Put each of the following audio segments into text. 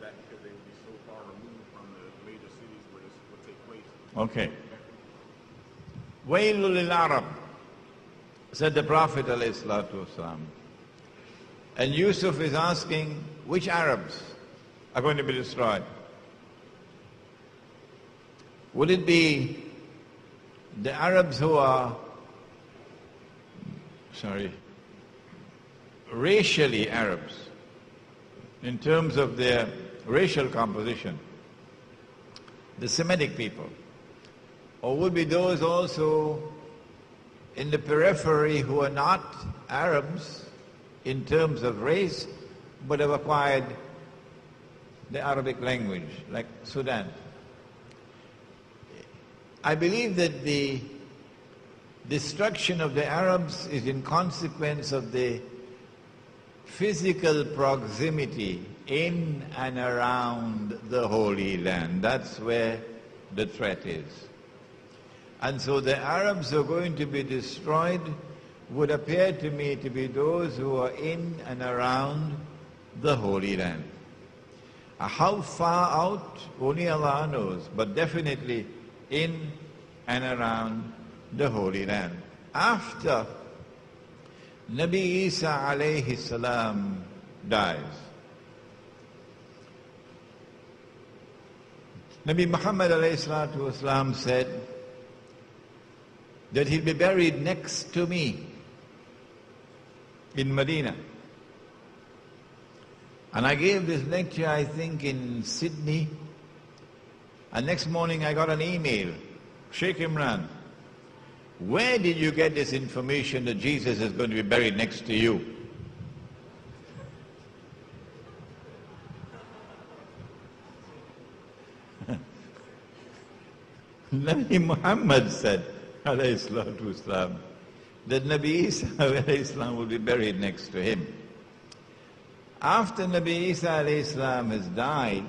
that because they would be so far removed from the major cities where this would take place. Okay. Wailul lil Arab, said the Prophet ﷺ. And Yusuf is asking, which Arabs are going to be destroyed? Would it be the Arabs who are, racially Arabs, in terms of their racial composition, the Semitic people? Or would be those also in the periphery who are not Arabs in terms of race, but have acquired the Arabic language, like Sudan? I believe that the destruction of the Arabs is in consequence of the physical proximity in and around the Holy Land. That's where the threat is. And so the Arabs who are going to be destroyed would appear to me to be those who are in and around the Holy Land. How far out, only Allah knows, but definitely in and around the Holy Land. After Nabi Isa alayhi salam dies, Nabi Muhammad alayhi salatu wasalam said that he'll be buried next to me in Medina. And I gave this lecture, I think, in Sydney. And next morning I got an email, Sheikh Imran, where did you get this information that Jesus is going to be buried next to you? Nabi Muhammad said, alayhi salatu wasalam, that Nabi Isa alayhi salam will be buried next to him. After Nabi Isa alayhi salam has died,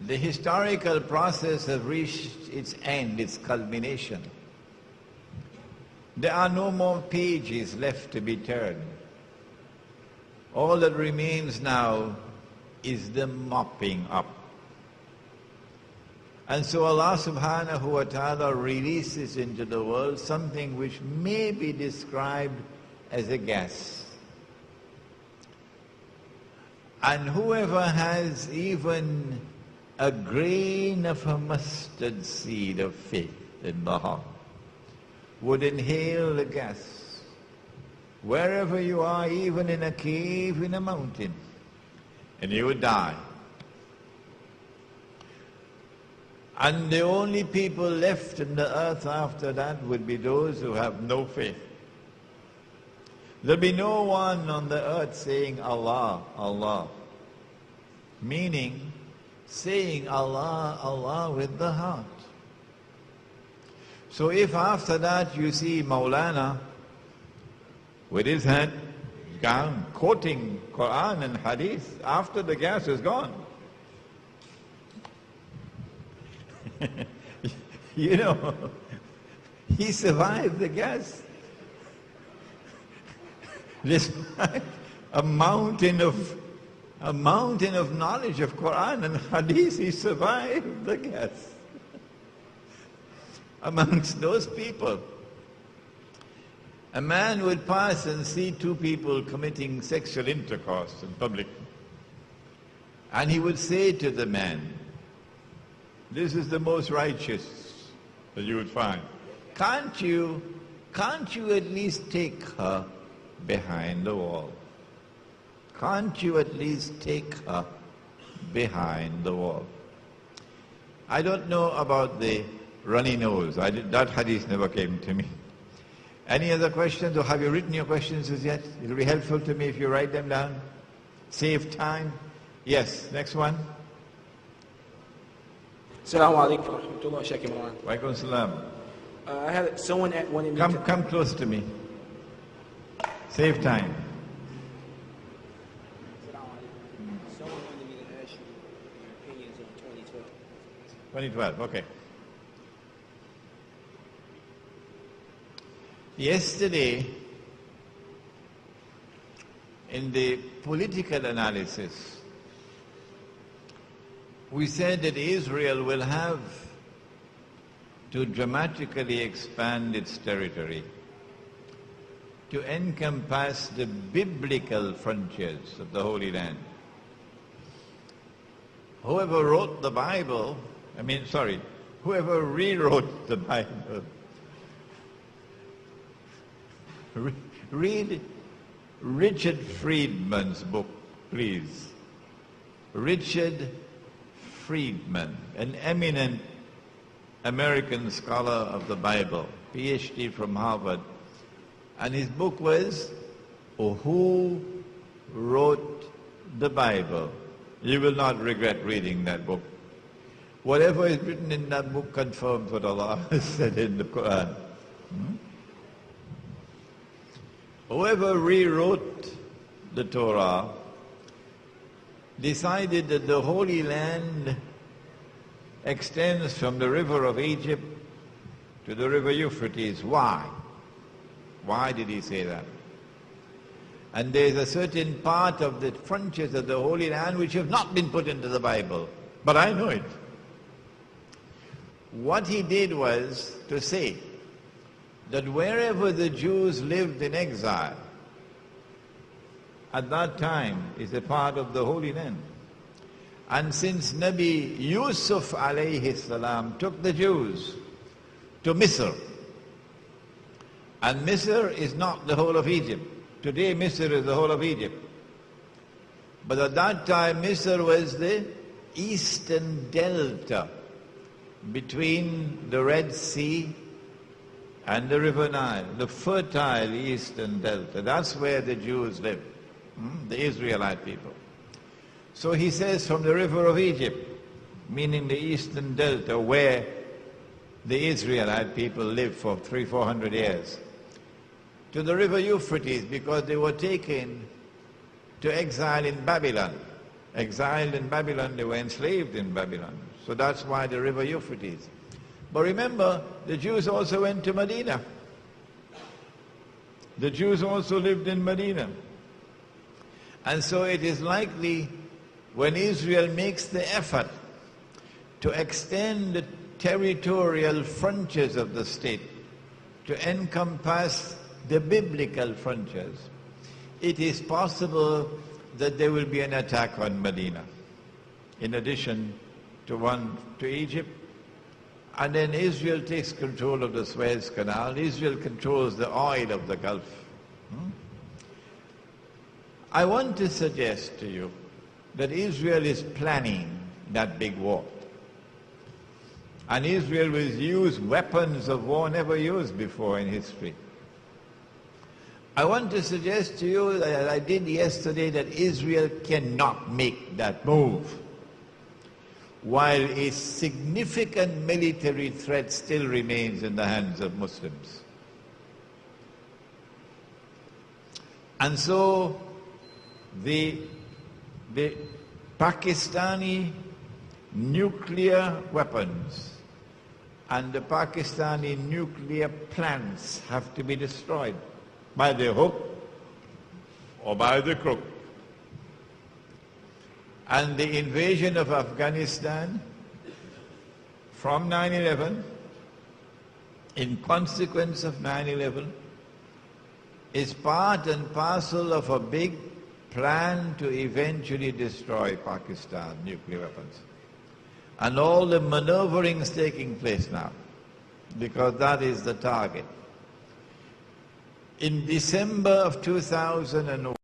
the historical process has reached its end, its culmination. There are no more pages left to be turned. All that remains now is the mopping up. And so Allah subhanahu wa ta'ala releases into the world something which may be described as a gas. And whoever has even a grain of a mustard seed of faith in the heart would inhale the gas. Wherever you are, even in a cave, in a mountain, and you would die. And the only people left in the earth after that would be those who have no faith. There'll be no one on the earth saying Allah, Allah. Meaning, saying Allah, Allah with the heart. So if after that you see Maulana with his head down, quoting Quran and Hadith, after the gas is gone, you know, he survived the gas. Despite a mountain of knowledge of Quran and Hadith, he survived the gas. Amongst those people, a man would pass and see two people committing sexual intercourse in public. And he would say to the man, this is the most righteous that you would find. Can't you at least take her behind the wall? Can't you at least take her behind the wall? I don't know about the runny nose. That hadith never came to me. Any other questions, or have you written your questions as yet? It'll be helpful to me if you write them down. Save time. Yes, next one. Assalamu alaikum wa rahmatullah, Sheikh Imran. Wa alaikum salam. I had someone at one in Come close to me. Save time. Someone wanted me to ask you your opinions on 2012. 2012, okay. Yesterday, in the political analysis, we said that Israel will have to dramatically expand its territory to encompass the biblical frontiers of the Holy Land. Whoever wrote the Bible, whoever rewrote the Bible, read Richard Friedman's book, please. Richard Friedman, an eminent American scholar of the Bible, PhD from Harvard. And his book was, Who Wrote the Bible? You will not regret reading that book. Whatever is written in that book confirms what Allah has said in the Quran. Whoever rewrote the Torah decided that the Holy Land extends from the river of Egypt to the river Euphrates. Why? Why did he say that? And there's a certain part of the frontiers of the Holy Land which have not been put into the Bible, but I know it. What he did was to say that wherever the Jews lived in exile, at that time is a part of the Holy Land. And since Nabi Yusuf alayhi salam took the Jews to Misr, and Misr is not the whole of Egypt. Today Misr is the whole of Egypt. But at that time Misr was the eastern delta between the Red Sea and the River Nile, the fertile eastern delta. That's where the Jews lived, the Israelite people. So he says from the river of Egypt, meaning the eastern delta where the Israelite people lived for 300-400 years, to the river Euphrates, because they were taken to exile in Babylon. Exiled in Babylon, they were enslaved in Babylon. So that's why the river Euphrates. But remember, the Jews also went to Medina. The Jews also lived in Medina. And so it is likely when Israel makes the effort to extend the territorial frontiers of the state to encompass the biblical frontiers, it is possible that there will be an attack on Medina, in addition to one to Egypt. And then Israel takes control of the Suez Canal. Israel controls the oil of the Gulf. I want to suggest to you that Israel is planning that big war. And Israel will use weapons of war never used before in history. I want to suggest to you, as I did yesterday, that Israel cannot make that move while a significant military threat still remains in the hands of Muslims. And so the Pakistani nuclear weapons and the Pakistani nuclear plants have to be destroyed by the hook or by the crook. And the invasion of Afghanistan from 9/11, in consequence of 9/11, is part and parcel of a big plan to eventually destroy Pakistan nuclear weapons. And all the maneuverings taking place now, because that is the target. In December of 2001,